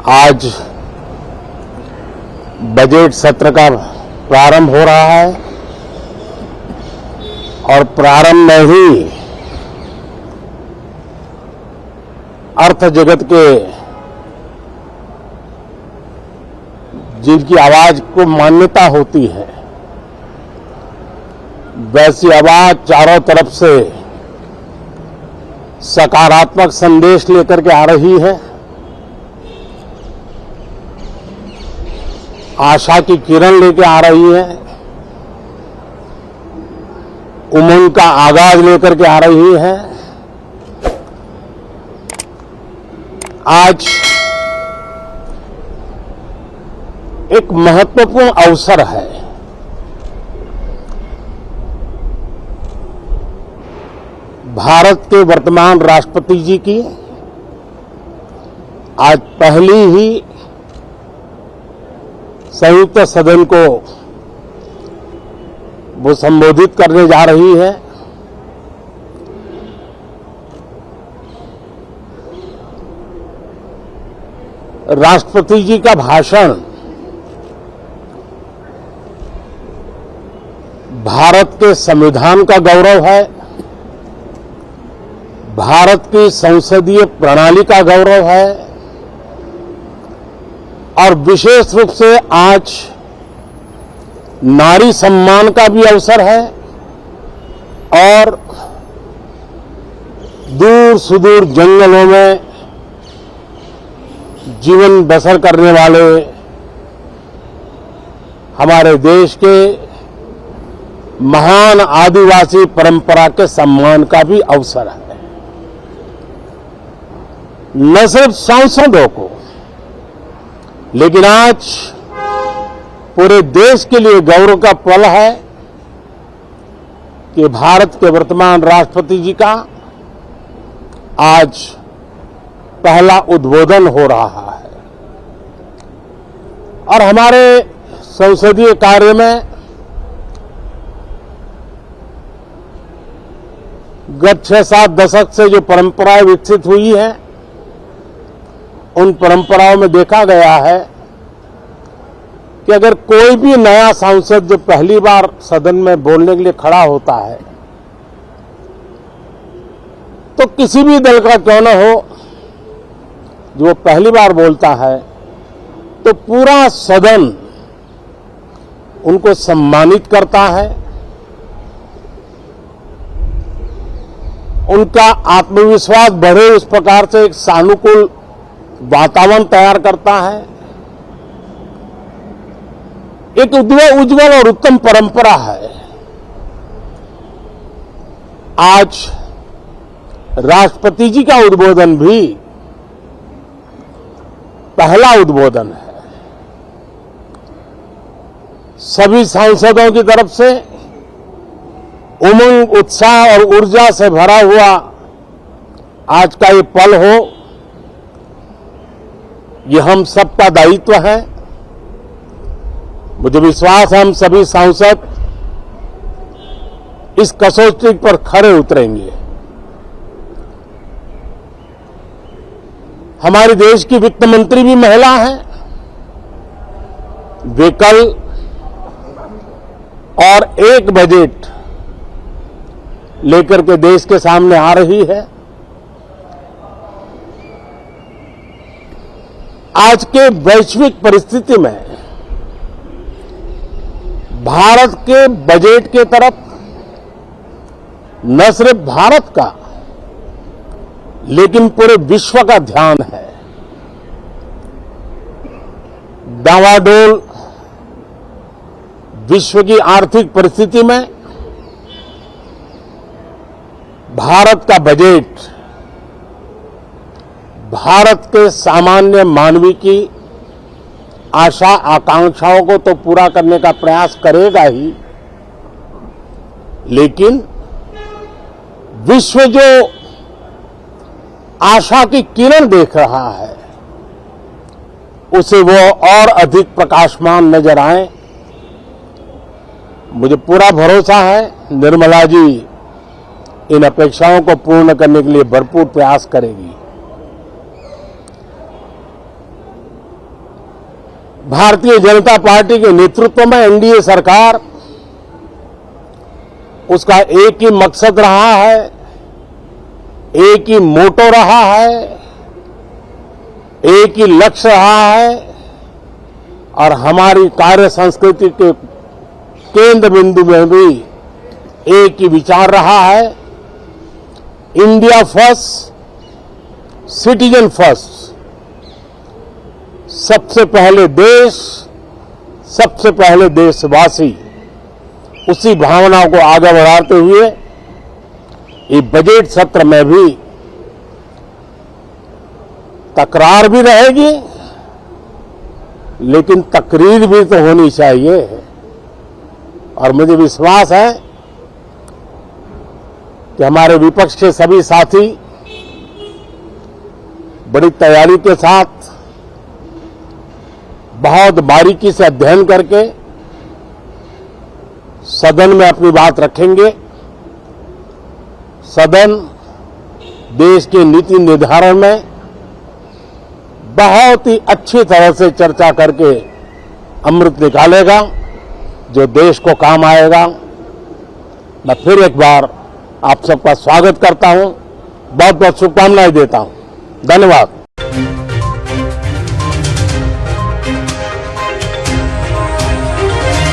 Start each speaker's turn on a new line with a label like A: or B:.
A: आज बजट सत्र का प्रारंभ हो रहा है और प्रारंभ में ही अर्थ जगत के जिनकी आवाज को मान्यता होती है वैसी आवाज चारों तरफ से सकारात्मक संदेश लेकर के आ रही है। आशा की किरण लेकर आ रही है, उमंग का आगाज लेकर के आ रही है। आज एक महत्वपूर्ण अवसर है। भारत के वर्तमान राष्ट्रपति जी की आज पहली ही संयुक्त सदन को वो संबोधित करने जा रही है। राष्ट्रपति जी का भाषण भारत के संविधान का गौरव है, भारत की संसदीय प्रणाली का गौरव है और विशेष रूप से आज नारी सम्मान का भी अवसर है और दूर सुदूर जंगलों में जीवन बसर करने वाले हमारे देश के महान आदिवासी परंपरा के सम्मान का भी अवसर है। न सिर्फ सांसदों को लेकिन आज पूरे देश के लिए गौरव का पल है कि भारत के वर्तमान राष्ट्रपति जी का आज पहला उद्बोधन हो रहा है और हमारे संसदीय कार्य में गत 6-7 दशक से जो परंपराएं विकसित हुई हैं उन परंपराओं में देखा गया है कि अगर कोई भी नया सांसद जो पहली बार सदन में बोलने के लिए खड़ा होता है तो किसी भी दल का क्यों न हो, जो पहली बार बोलता है तो पूरा सदन उनको सम्मानित करता है, उनका आत्मविश्वास बढ़े उस प्रकार से एक सानुकूल वातावरण तैयार करता है। एक उज्जवल और उत्तम परंपरा है। आज राष्ट्रपति जी का उद्बोधन भी पहला उद्बोधन है। सभी सांसदों की तरफ से उमंग, उत्साह और ऊर्जा से भरा हुआ आज का ये पल हो, ये हम सबका दायित्व है। मुझे विश्वास है हम सभी सांसद इस कसौटी पर खरे उतरेंगे। हमारे देश की वित्त मंत्री भी महिला हैं। वे कल और एक बजट लेकर के देश के सामने आ रही है। आज के वैश्विक परिस्थिति में भारत के बजट के तरफ न सिर्फ भारत का लेकिन पूरे विश्व का ध्यान है। डावाडोल विश्व की आर्थिक परिस्थिति में भारत का बजट भारत के सामान्य मानवी की आशा आकांक्षाओं को तो पूरा करने का प्रयास करेगा ही, लेकिन विश्व जो आशा की किरण देख रहा है उसे वो और अधिक प्रकाशमान नजर आए। मुझे पूरा भरोसा है निर्मला जी इन अपेक्षाओं को पूर्ण करने के लिए भरपूर प्रयास करेगी। भारतीय जनता पार्टी के नेतृत्व में एनडीए सरकार, उसका एक ही मकसद रहा है, एक ही मोटो रहा है, एक ही लक्ष्य रहा है और हमारी कार्य संस्कृति के केंद्र बिंदु में भी एक ही विचार रहा है, इंडिया फर्स्ट, सिटीजन फर्स्ट। सबसे पहले देश, सबसे पहले देशवासी, उसी भावना को आगे बढ़ाते हुए ये बजट सत्र में भी तकरार भी रहेगी, लेकिन तकरीर भी तो होनी चाहिए। और मुझे विश्वास है कि हमारे विपक्ष के सभी साथी बड़ी तैयारी के साथ, बहुत बारीकी से अध्ययन करके सदन में अपनी बात रखेंगे। सदन देश के नीति निर्धारण में बहुत ही अच्छी तरह से चर्चा करके अमृत निकालेगा, जो देश को काम आएगा। मैं फिर एक बार आप सबका स्वागत करता हूं, बहुत बहुत शुभकामनाएं देता हूं। धन्यवाद।